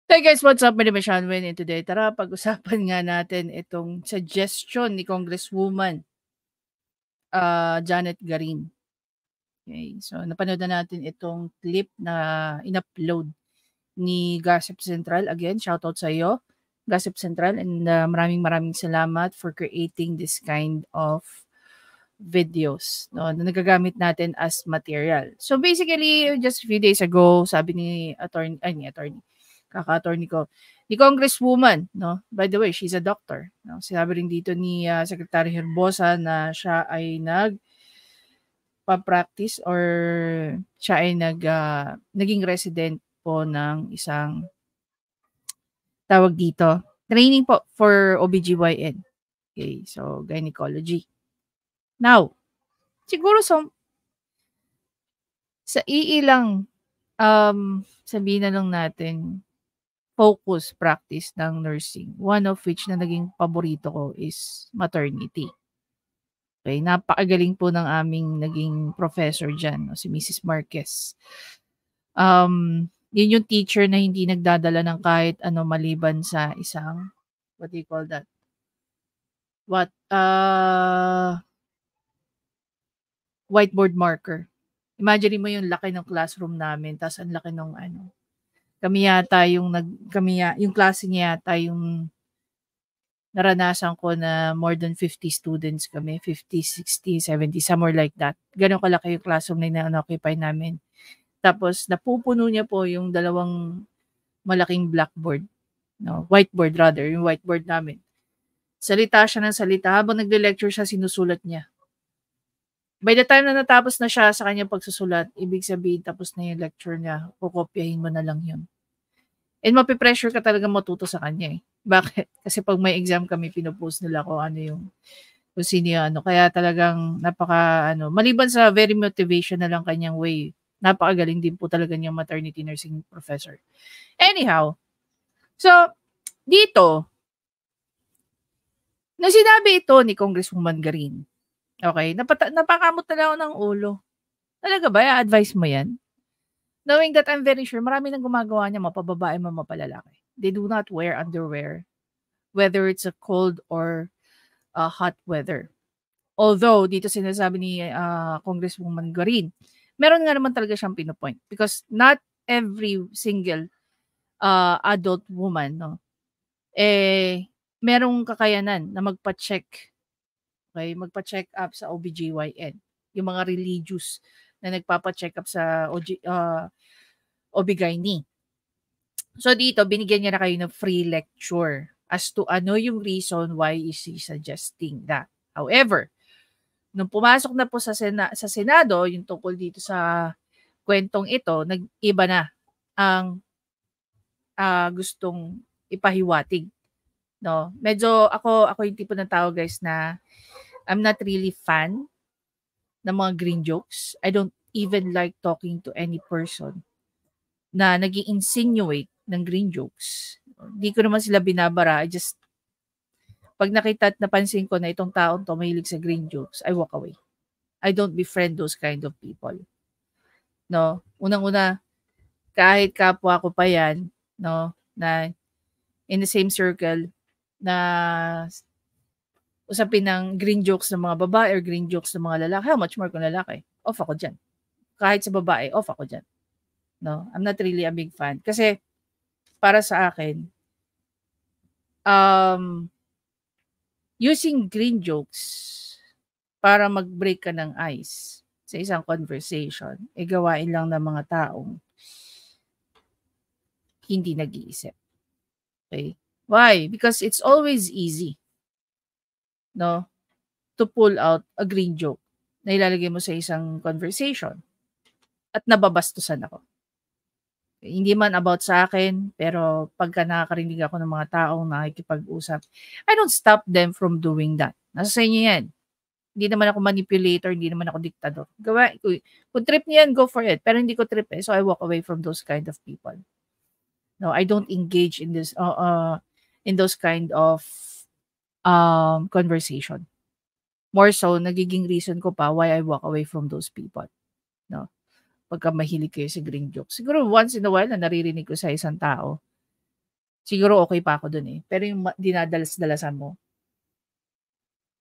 Hey guys, what's up? My name is Shanwen and today, tara pag-usapan nga natin itong suggestion ni Congresswoman Janet Garin. Okay, so napanood na natin itong clip na in-upload ni Gossip Central. Again, shoutout sa iyo, Gossip Central, and maraming salamat for creating this kind of videos no, na nagagamit natin as material. So basically, just a few days ago, sabi ni kaka-attorney ko, ni Congresswoman, no? By the way, she's a doctor. No? Sinabi rin dito ni Secretary Herbosa na siya ay nagpa-practice or siya ay naging resident po ng isang tawag dito, training po for OBGYN. Okay, so gynecology. Now, siguro sa iilang sabihin na lang natin focus practice ng nursing, one of which na naging paborito ko is maternity. Okay, napakagaling po ng aming naging professor diyan, no, si Mrs. Marquez. Yun yung teacher na hindi nagdadala ng kahit ano maliban sa isang, what do you call that? Whiteboard marker. Imagine mo yung laki ng classroom namin, tapos ang laki ng ano. Yung klase niya yata yung naranasan ko na more than 50 students kami, 50, 60, 70, somewhere like that. Ganon kalaki yung classroom na na-occupy namin. Tapos napupuno niya po yung dalawang malaking blackboard, no, whiteboard rather, yung whiteboard namin. Salita siya ng salita. Habang nagle-lecture siya, sinusulat niya. By the time na natapos na siya sa kanyang pagsusulat, ibig sabihin tapos na yung lecture niya, kukopyahin mo na lang yun. And mapipressure ka talaga matuto sa kanya eh. Bakit? Kasi pag may exam kami, pinupost nila kung ano yung, kung sino yung ano. Kaya talagang maliban sa very motivation na lang kanyang way, napakagaling din po talaga niyang maternity nursing professor. Anyhow, so, dito, na sinabi ito ni Congresswoman Garin, okay, napakamot na lang ako ng ulo. Talaga ba? I-advise mo yan? Knowing that I'm very sure, marami nang gumagawa niya, mapababae, mapalalaki. They do not wear underwear, whether it's a cold or hot weather. Although, dito sinasabi ni Congresswoman Garin, meron nga naman talaga siyang pinopoint. Because not every single adult woman, no, merong kakayanan na magpa-check, okay, magpa-check up sa OBGYN. Yung mga religious na nagpapa-check up sa OB-GYN. So dito, binigyan niya na kayo ng free lecture as to ano yung reason why is he suggesting that. However, nung pumasok na po sa Senado, yung tungkol dito sa kwentong ito, nag-iba na ang gustong ipahiwatig. No? Medyo ako yung tipo ng tao guys na I'm not really fan ng mga green jokes. I don't even like talking to any person na nag-i-insinuate ng green jokes. Hindi ko naman sila binabara. Pag nakita at napansin ko na itong taon to mahilig sa green jokes, I walk away. I don't befriend those kind of people. No? Unang-una, kahit kapwa ko pa yan, no, na in the same circle, na usapin ng green jokes ng mga babae or green jokes ng mga lalaki, how much more kung lalaki? Off ako dyan. Kahit sa babae, off ako dyan. No, I'm not really a big fan. Kasi, para sa akin, using green jokes para mag-break ka ng ice sa isang conversation, gawain lang ng mga taong hindi nag-iisip. Okay? Why? Because it's always easy, no, to pull out a green joke na ilalagay mo sa isang conversation at nababastusan ako. Hindi man about sa akin, pero pagka nakakarinig ako ng mga taong nakikipag-usap, I don't stop them from doing that. Nasa sa inyo yan. Hindi naman ako manipulator, hindi naman ako diktador. Kung trip niya yan, go for it. Pero hindi ko trip so I walk away from those kind of people. No, I don't engage in this in those kind of conversation. More so, nagiging reason ko pa why I walk away from those people. No? Pagka mahilig kayo sa green jokes. Siguro once in a while na naririnig ko sa isang tao siguro okay pa ako dun eh. Pero yung dinadalas-dalasan mo,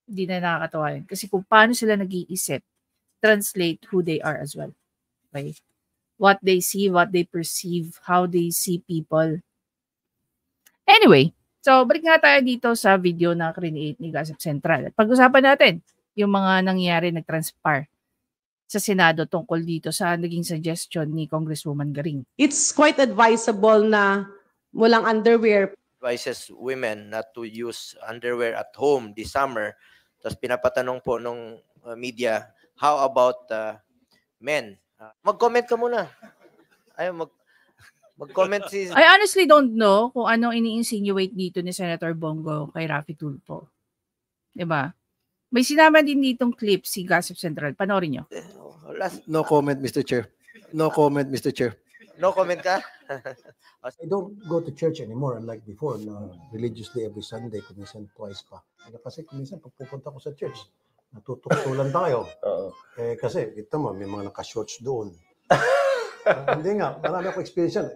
hindi na nakakatawa yun. Kasi kung paano sila nag-iisip, translate who they are as well. Okay? What they see, what they perceive, how they see people. Anyway, so balik nga tayo dito sa video na create ni Gossip Central. At pag-usapan natin yung mga nangyari nag-transpire sa Senado tungkol dito sa naging suggestion ni Congresswoman Garing. It's quite advisable na walang underwear. Advises women not to use underwear at home this summer. Tapos pinapatanong po nung media, how about men? Mag-comment ka muna. Ay, mag-comment si... I honestly don't know kung anong ini-insinuate dito ni Senator Bongo kay Raffy Tulfo. Diba? May sinama din ditong clip si Gossip Central. Panoorin nyo. No comment, Mr. Chair. No comment, Mr. Chair. No comment ka? I don't go to church anymore unlike before na religiously every Sunday, kuminsan twice pa. Kasi kuminsan pag pupunta ko sa church, natutuktulan tayo. Kasi ito mo, may mga naka-shorts doon. Hindi nga, marami ako experience yan.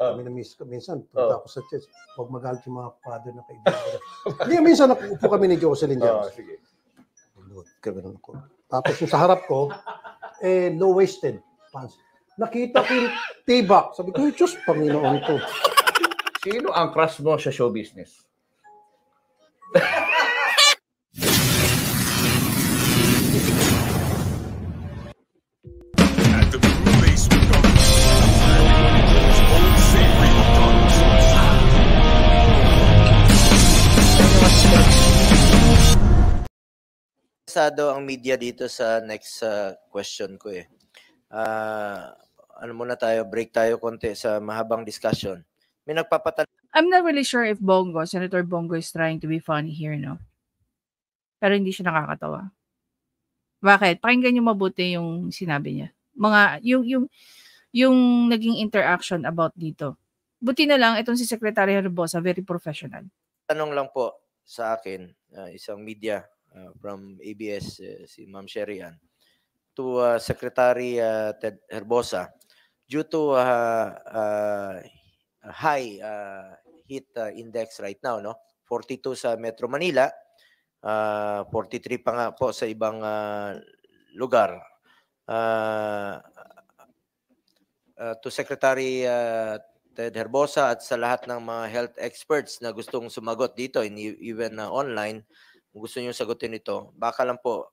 Minsan, punta ako sa church, pag magalit yung mga father na kaibigan. Hindi, minsan nakuupo kami ni Jocelyn James. Sige. Tapos yung sa harap ko, low-waisted pants. Nakita ko yung tibak. Sabi ko, Diyos, Panginoon ko. Sino ang crush mo sa show business? Interesado ang media dito sa next question ko eh. Ano muna tayo, break tayo konti sa mahabang discussion. May nagpapatanong. I'm not really sure if Senator Bongo is trying to be funny here, no? Pero hindi siya nakakatawa. Bakit? Pakinggan niyo mabuti yung sinabi niya. Yung naging interaction about dito. Buti na lang, itong si Secretary Herbosa, very professional. Tanong lang po sa akin, isang media from ABS, si Ma'am Sherian, to Secretary Ted Herbosa, due to high heat index right now, no? 42 sa Metro Manila, 43 pa nga po sa ibang lugar. To Secretary Ted Herbosa at sa lahat ng mga health experts na gustong sumagot dito, even online, kung gusto niyo sagutin ito, baka lang po,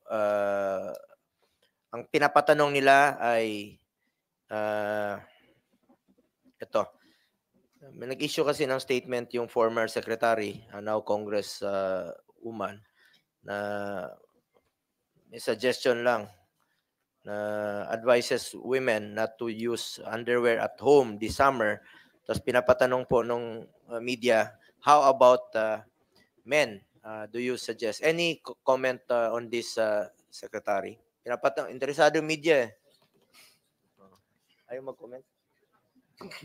ang pinapatanong nila ay ito. May nag-issue kasi ng statement yung former secretary, now Congress woman, na may suggestion lang na advises women not to use underwear at home this summer. Tapos pinapatanong po nung media, how about men? Do you suggest? Any comment on this, Secretary? Pinapatanong, interesado yung media eh. Ayaw mag-comment?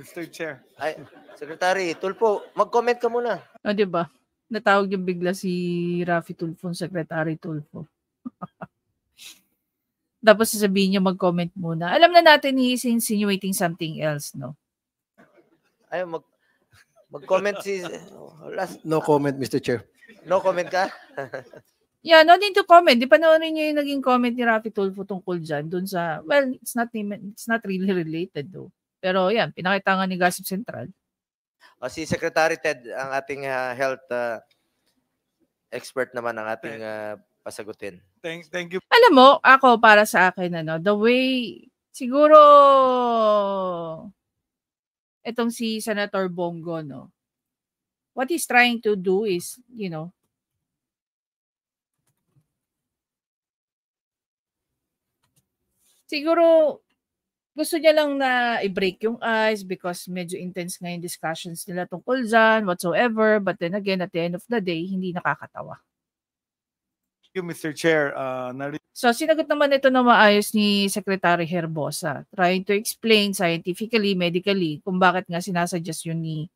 Mr. Chair. Ay, Secretary Tulfo, mag-comment ka muna. O, diba? Natawag yung bigla si Raffy Tulfo, Secretary Tulfo. Tapos sasabihin niya mag-comment muna. Alam na natin he is insinuating something else, no? Ayaw mag-comment si... No comment, Mr. Chair. No comment ka? Yeah, no need to comment. Di panoorin niyo yung naging comment ni Raffy Tulfo tungkol dyan. Dun sa, well, it's not really related though. Pero yan, pinakita nga ni Gossip Central. Si Secretary Ted, ang ating health expert naman ang ating pasagutin. Thank you. Alam mo, ako para sa akin, the way, siguro, itong si Senator Bongo, no, what he's trying to do is, siguro, gusto niya lang na i-break yung ice because medyo intense nga yung discussions nila tungkol dyan, whatsoever. But then again, at the end of the day, hindi nakakatawa. Thank you, Mr. Chair. So, sinagot naman ito na maayos ni Secretary Herbosa, trying to explain scientifically, medically, kung bakit nga sinasuggest yun ni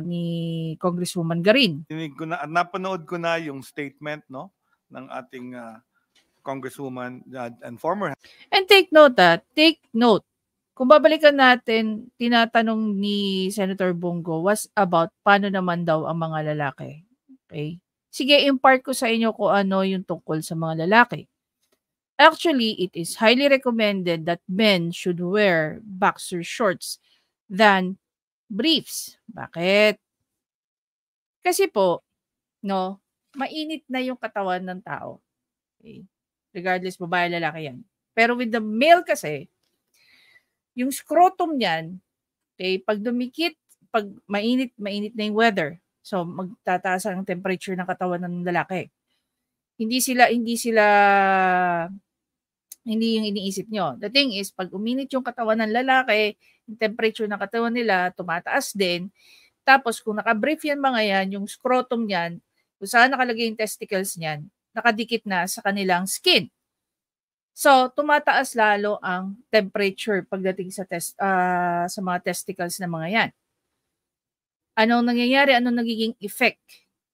ni Congresswoman Garin. Napanood ko na yung statement, no, ng ating Congresswoman and former. And take note, kung babalikan natin, tinatanong ni Senator Bongo was about paano naman daw ang mga lalaki. Okay? Sige, impart ko sa inyo kung ano yung tungkol sa mga lalaki. Actually, it is highly recommended that men should wear boxer shorts than briefs. Bakit? Kasi po, no, mainit na yung katawan ng tao. Okay? Regardless, babae, lalaki yan. Pero with the male kasi, yung scrotum niyan, okay, pag dumikit, pag mainit na yung weather, so magtataas ang temperature ng katawan ng lalaki. Hindi yung iniisip nyo. The thing is, pag uminit yung katawan ng lalaki, yung temperature ng katawan nila, tumataas din. Tapos, kung naka-brief yan mga yan, yung scrotum niyan, kung saan nakalagay yung testicles niyan, nakadikit na sa kanilang skin. So, tumataas lalo ang temperature pagdating sa mga testicles na mga yan. Anong nangyayari? Anong nagiging effect?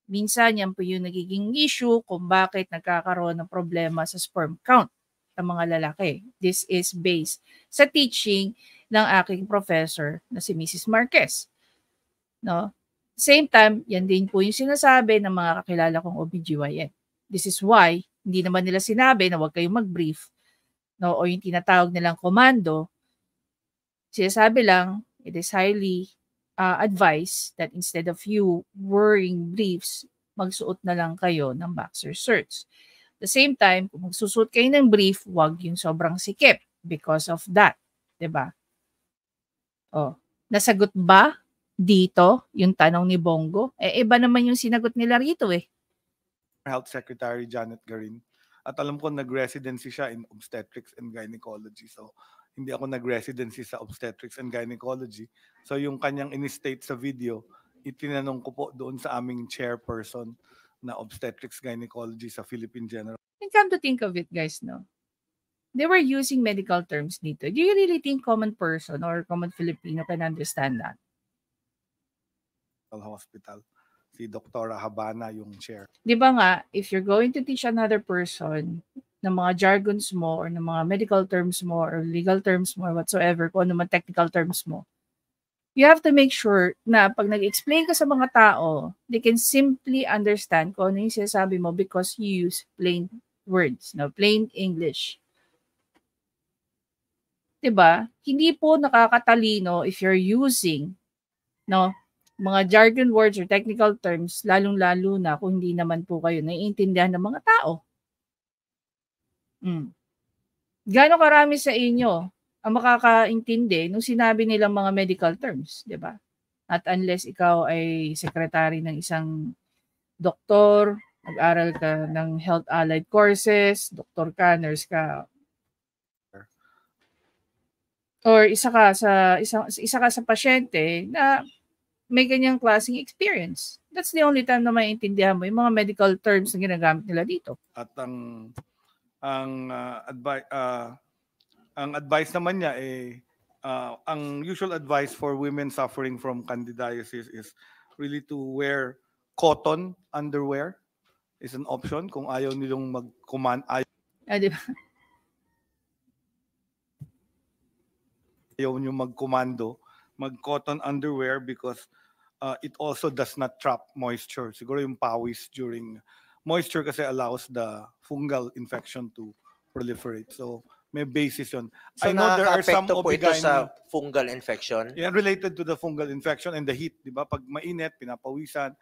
Minsan, yan po yung nagiging issue kung bakit nagkakaroon ng problema sa sperm count ng mga lalaki. This is based sa teaching ng aking professor na si Mrs. Marquez. No? Same time, yan din po yung sinasabi ng mga kakilala kong OBGYN. This is why, hindi naman nila sinabi na huwag kayong mag-brief, no, o yung tinatawag nilang komando. Sinasabi lang, it is highly advised that instead of you wearing briefs, magsuot na lang kayo ng boxer shorts. The same time, kung magsusuot kayo ng brief, huwag yung sobrang sikip because of that. Diba? Oh, nasagot ba dito yung tanong ni Bongo? Iba naman yung sinagot nila rito eh. Health Secretary Janet Garin. At alam ko nag-residency siya in obstetrics and gynecology. So, hindi ako nag-residency sa obstetrics and gynecology. So, yung kanyang in-state sa video, itinanong ko po doon sa aming chairperson na obstetrics gynecology sa Philippine General. And come to think of it, guys, no? They were using medical terms dito. Do you really think common person or common Filipino can understand that? Hospital. Si Dr. Habana yung chair. Di ba nga, if you're going to teach another person ng mga jargons mo or ng mga medical terms mo or legal terms mo or whatsoever, kung ano man technical terms mo, you have to make sure na pag nag-explain ka sa mga tao, they can simply understand kung ano yung sinasabi mo because you use plain words, no? Plain English. Diba? Hindi po nakakatalino if you're using, no, mga jargon words or technical terms, lalong-lalo na kung hindi naman po kayo naiintindihan ng mga tao. Gaano karami sa inyo ang makakaintindi nung sinabi nilang mga medical terms, di ba? At unless ikaw ay secretary ng isang doktor, nag-aral ka ng health allied courses, doktor ka, nurse ka, or isa ka sa pasyente na may ganyang klaseng experience. That's the only time na maiintindihan mo yung mga medical terms na ginagamit nila dito. At ang advice naman niya ang usual advice for women suffering from candidiasis is really to wear cotton underwear is an option kung ayaw nilang Di ba? Ayaw niyo mag-commando, mag-cotton underwear because it also does not trap moisture. Siguro yung pawis during moisture kasi allows the fungal infection to proliferate. So may basis yun. So I know there are some nakaka-apekto po ito OB-GYN sa fungal infection? yeah, related to the fungal infection and the heat, di ba? Pag mainit, pinapawisan,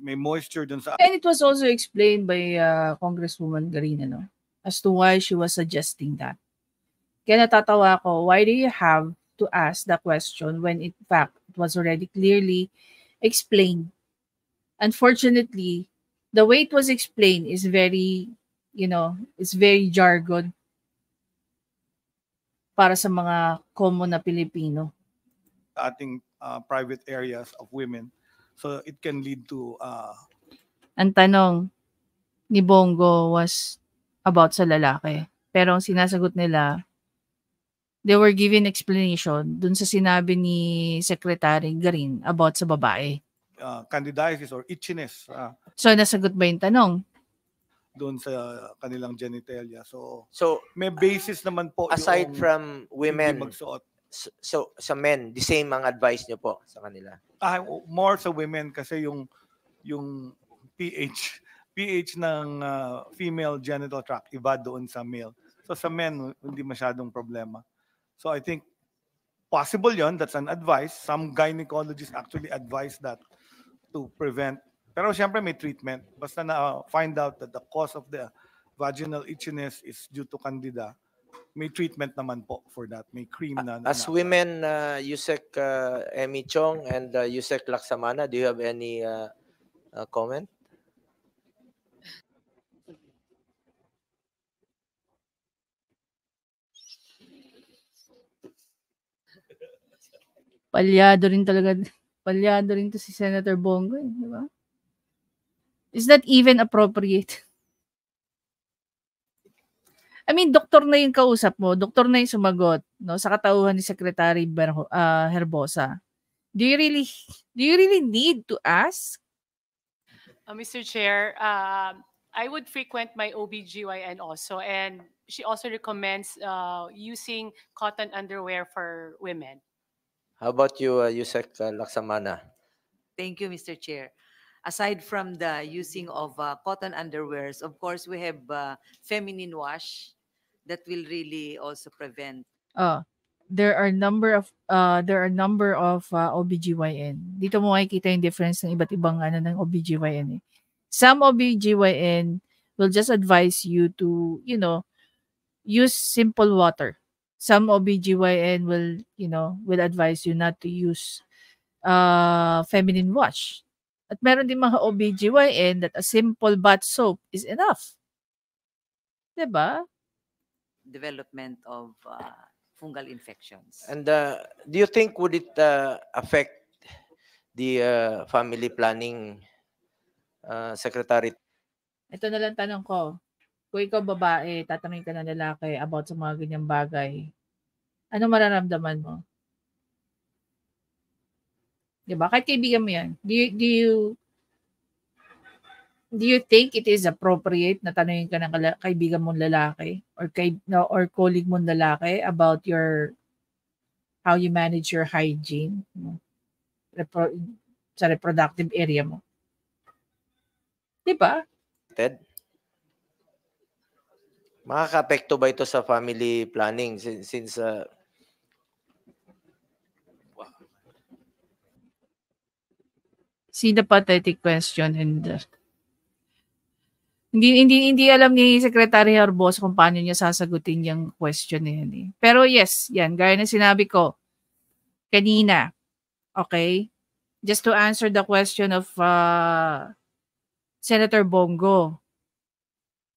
may moisture dun sa... And it was also explained by Congresswoman Garina, no? As to why she was suggesting that. Kaya natatawa ko, why do you have to ask the question when in fact it was already clearly explained? Unfortunately, the way it was explained is very, it's very jargon para sa mga common na Pilipino. Ating private areas of women. So it can lead to... Ang tanong ni Bongo was about sa lalaki. Pero ang sinasagot nila, they were given explanation dun sa sinabi ni Secretary Garin about sa babae. Candidiasis or itchiness. So nasagot ba yung tanong? Doon sa kanilang genitalia. So So may basis naman po aside yung from hindi women magsuot. So sa men, the same ang advice nyo po sa kanila? More sa women kasi yung pH ng female genital tract iba doon sa male. So sa men, hindi masyadong problema. So I think possible yon, that's an advice. Some gynecologists actually advise that to prevent. Pero siyempre may treatment. Basta na find out that the cause of the vaginal itchiness is due to candida, may treatment naman po for that. May cream na. As women, Yusek Emmy Chong and Yusek Laksamana, do you have any comment? Palyado rin to si Senator Bongo, di ba? Is that even appropriate? I mean, doktor na yung kausap mo, doktor na yung sumagot, no, sa katauhan ni Secretary Herbosa. Do you really need to ask? Mr. Chair, I would frequent my OBGYN also, and she also recommends using cotton underwear for women. How about you, Yusek Laksamana? Thank you, Mr. Chair. Aside from the using of cotton underwears, of course, we have feminine wash that will really also prevent. There are number of OBGYN. Dito mo makikita yung difference ng iba't ibang ng OBGYN. Some OBGYN will just advise you to, use simple water. Some OBGYN will advise you not to use feminine wash. At meron din mga OBGYN that a simple bath soap is enough. Diba? Development of fungal infections. And do you think would it affect the family planning secretary? Ito na lang tanong ko. Kung ikaw babae, tatanungin ka ng lalaki about sa mga ganyang bagay, ano mararamdaman mo? Diba? Kahit kaibigan mo yan. Do you think it is appropriate na tanungin ka ng kaibigan mong lalaki or colleague mong lalaki about how you manage your hygiene sa reproductive area mo? Diba? Ted? Makaka-apekto ba ito sa family planning since sympathetic question and hindi alam ni Secretary Herbosa kung paano niya sasagutin yung question na yan. Pero yes, yan, gaya na sinabi ko kanina, okay? Just to answer the question of Senator Bongo.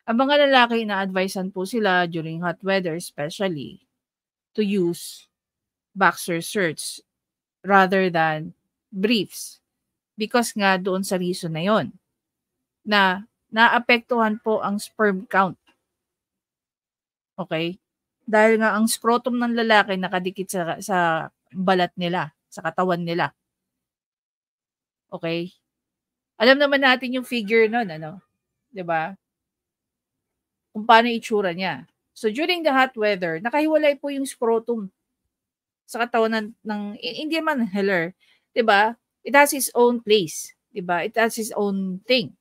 Ang mga lalaki, na-advisean po sila during hot weather especially to use boxer shirts rather than briefs. Because nga doon sa reason na yon na naapektuhan po ang sperm count. Okay? Dahil nga ang scrotum ng lalaki nakadikit sa balat nila, sa katawan nila. Okay? Alam naman natin yung figure nun, 'di ba? Kung paano itsura niya. So during the hot weather, nakahiwalay po yung scrotum sa katawan ng hindi man heller, 'di ba? It has its own place, 'di ba? It has its own thing.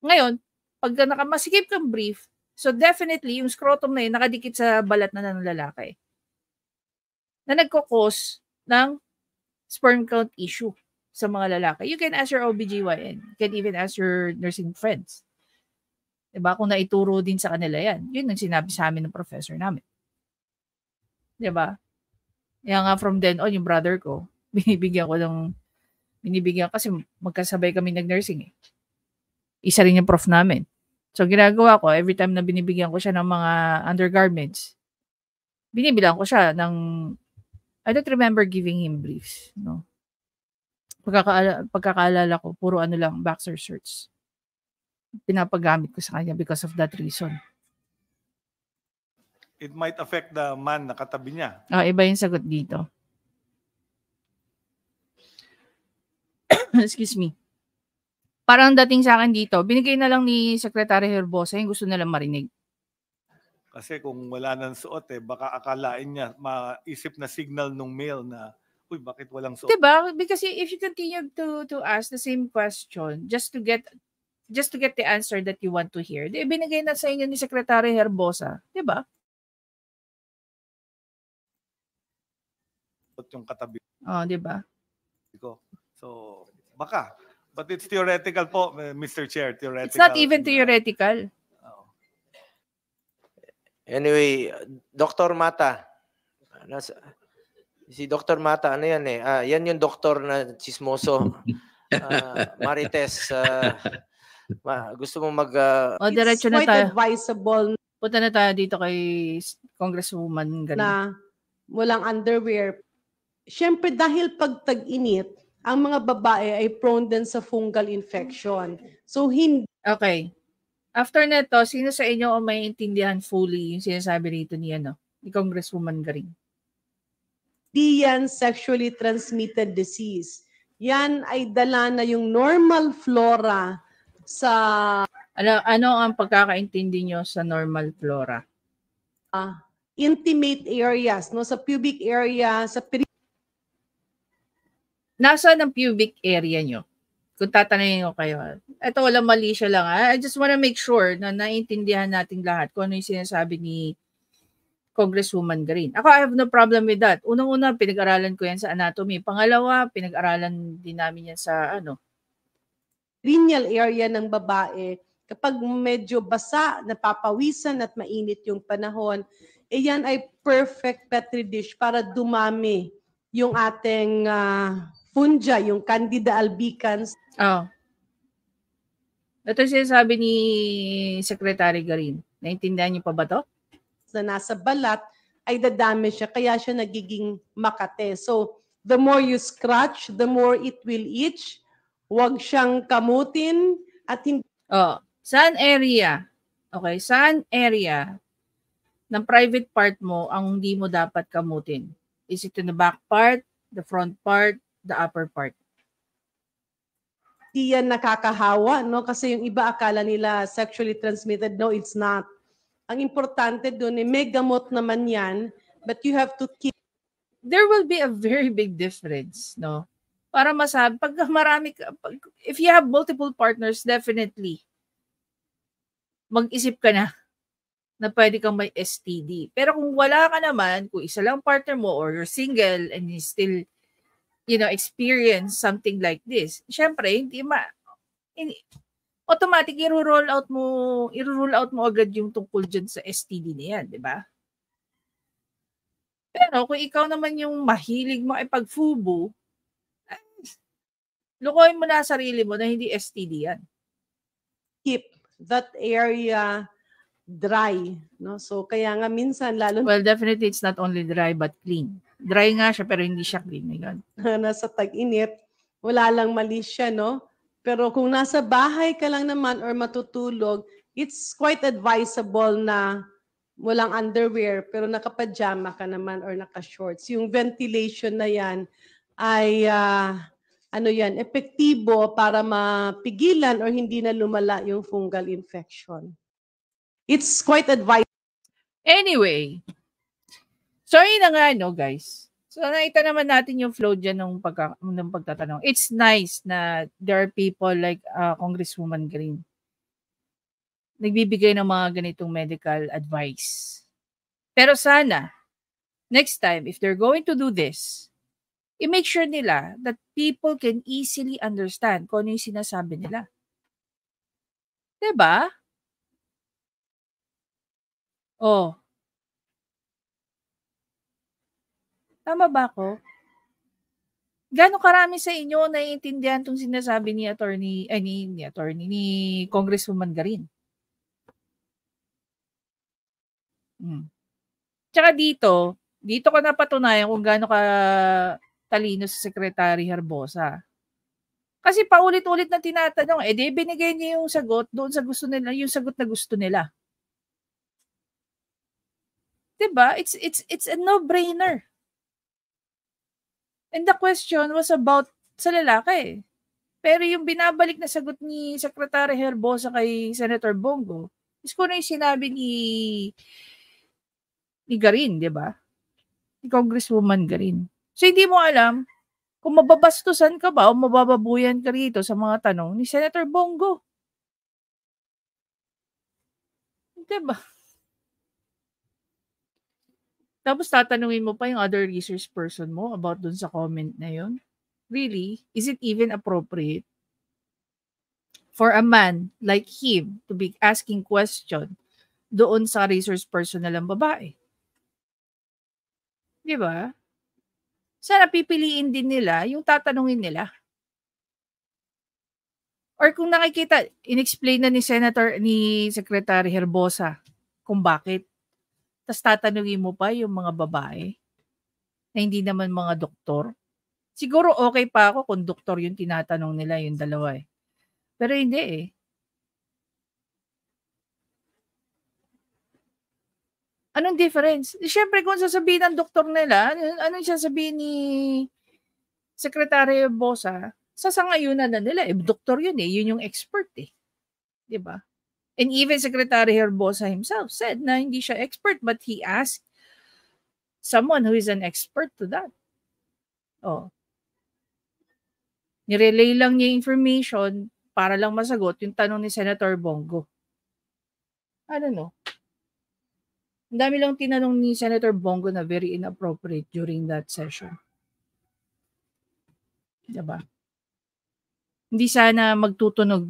Ngayon, pag nakamasikip kang brief, so definitely yung scrotum na yun nakadikit sa balat na ng lalaki. Na nagko-cause ng sperm count issue sa mga lalaki. You can ask your OBGYN. You can even ask your nursing friends. 'Di ba? Kung naituro din sa kanila yan. Yun ang sinabi sa amin ng professor namin. 'Di ba? Kaya nga from then on, yung brother ko, binibigyan kasi magkasabay kami nag-nursing . Isa rin yung prof namin. So ginagawa ko, every time na binibigyan ko siya ng mga undergarments, binibilang ko siya ng, I don't remember giving him briefs. No? Pagkakaalala ko, puro lang, boxer shirts. Pinapagamit ko sa kanya because of that reason. It might affect the man na katabi niya. Iba yung sagot dito. Excuse me. Parang dating sa akin dito, binigay na lang ni Secretary Herbosa yung gusto nilang marinig. Kasi kung wala nang suot baka akalain niya, maisip na signal nung mail na, uy, bakit walang suot? Diba? Because if you continue to ask the same question just to get the answer that you want to hear, binigay na sa inyo ni Secretary Herbosa, diba? Yung katabi Oh, diba? ko. So, baka. But it's theoretical po, Mr. Chair. Theoretical. It's not even theoretical. Anyway, Dr. Mata. Si Dr. Mata, ano yan yan yung doktor na chismoso. Marites, gusto mo Diretso na quite tayo. advisable Punta na tayo dito kay Congresswoman Garin. na walang underwear. Siyempre dahil pag tag-init, ang mga babae ay prone din sa fungal infection. So hindi Okay. After neto, sino sa inyo ang maiintindihan fully yung sinasabi rito ni Congresswoman Garin? yan sexually transmitted disease. Yan ay dala na yung normal flora sa Ano ang pagkakaintindi nyo sa normal flora? intimate areas, no, sa pubic area, sa Nasaan ang pubic area nyo? Kung tatanungin ko kayo. Ito, walang mali siya lang. I just wanna make sure na naintindihan nating lahat kung ano yung sinasabi ni Congresswoman Garin. Ako, I have no problem with that. Unang-una, pinag-aralan ko yan sa anatomy. Pangalawa, pinag-aralan din namin yan sa perineal area ng babae. Kapag medyo basa, napapawisan at mainit yung panahon, yan ay perfect petri dish para dumami yung ating fungi, yung Candida albicans. Ito yung sinasabi ni Secretary Garin. Naintindihan niyo pa ba to? Na nasa balat ay dadami siya, kaya siya nagiging makate. So, the more you scratch, the more it will itch. Huwag siyang kamutin at hindi. Saan area? Okay, saan area ng private part mo ang hindi mo dapat kamutin? Is it in the back part, the front part, the upper part? Di yan nakakahawa, no? Kasi yung iba akala nila sexually transmitted. No, it's not. Ang importante doon may gamot naman yan, but you have to keep. There will be a very big difference, no? Para masabi, if you have multiple partners, definitely, mag-isip ka na pwede kang may STD. Pero kung wala ka naman, kung isa lang partner mo or you're single and you still, experience something like this, syempre, automatic i-roll out mo agad yung tungkol dyan sa STD na yan, di ba? Pero kung ikaw naman yung mahilig makipag-fubu, lukoy mo na sarili mo na hindi STD yan. Keep that area dry, no? So kaya nga minsan lalo well, definitely it's not only dry but clean. Dry nga siya pero hindi siya clean, ngayon. Nasa tag-init, wala lang mali siya, no? Pero kung nasa bahay ka lang naman or matutulog, it's quite advisable na walang underwear pero nakapajama ka naman or naka-shorts. Yung ventilation na yan ay epektibo para mapigilan or hindi na lumala yung fungal infection. It's quite advisable. Anyway, so yun na nga, guys. So nakita naman natin yung flow dyan ng pagtatanong. It's nice na there are people like Congresswoman Garin nagbibigay ng mga ganitong medical advice. Pero sana, next time, if they're going to do this, i-make sure nila that people can easily understand kung ano yung sinasabi nila. Diba? Tama ba ako? Gano'ng karami sa inyo naiintindihan itong sinasabi ni Congresswoman Garin? Tsaka dito ko napatunayan kung gaano ka talino si Secretary Herbosa. Kasi paulit-ulit na tinatanong, binigay niya yung sagot doon sa gusto nila, yung sagot na gusto nila. Diba? It's a no-brainer. And the question was about sa lalaki. Pero yung binabalik na sagot ni Secretary Herbosa kay Senator Bongo is kung ano yung sinabi ni Garin, di ba? Ni Congresswoman Garin. So, hindi mo alam kung mababastusan ka ba o mabababuyan ka rito sa mga tanong ni Senator Bongo. Di ba? Tapos tatanungin mo pa yung other research person mo about dun sa comment na yun. Really? Is it even appropriate for a man like him to be asking question doon sa research person na lang babae? Di ba? Sana pipiliin din nila yung tatanungin nila. Or kung nakikita, inexplain na ni Secretary Herbosa kung bakit. Tapos tatanungin mo pa yung mga babae na hindi naman mga doktor. Siguro okay pa ako kung doktor yung tinatanong nila, yung dalawa eh. Pero hindi eh. Anong difference? Siyempre kung sasabihin ng doktor nila, anong sasabihin ni Secretary Herbosa, sasangayunan na nila. Doktor yun eh. Yun yung expert eh. Diba? And even Secretary Herbosa himself said na hindi siya expert but he asked someone who is an expert to that. Oh. Nirelay lang niya information para lang masagot yung tanong ni Senator Bongo. I don't know. Ang dami lang tinanong ni Senator Bongo na very inappropriate during that session. Diba? Hindi sana magtutunog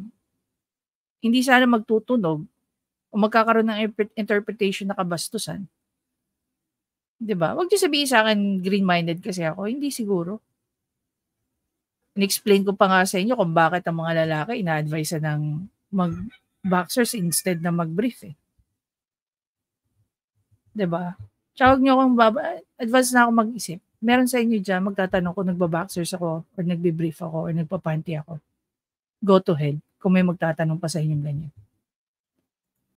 o magkakaroon ng interpretation na kabastusan. Diba? Huwag niyo sabihin sa akin green-minded kasi ako. Hindi siguro. In-explain ko pa nga sa inyo kung bakit ang mga lalaki ina-advise ng mag-boxers instead na mag-brief eh. Diba? Tsaka huwag niyo akong advance na ako mag-isip. Meron sa inyo dyan, magtatanong kung nagba-boxers ako or nagbe-brief ako or nagpapanty ako. Go to hell kung may magtatanong pa sa inyong ganyan.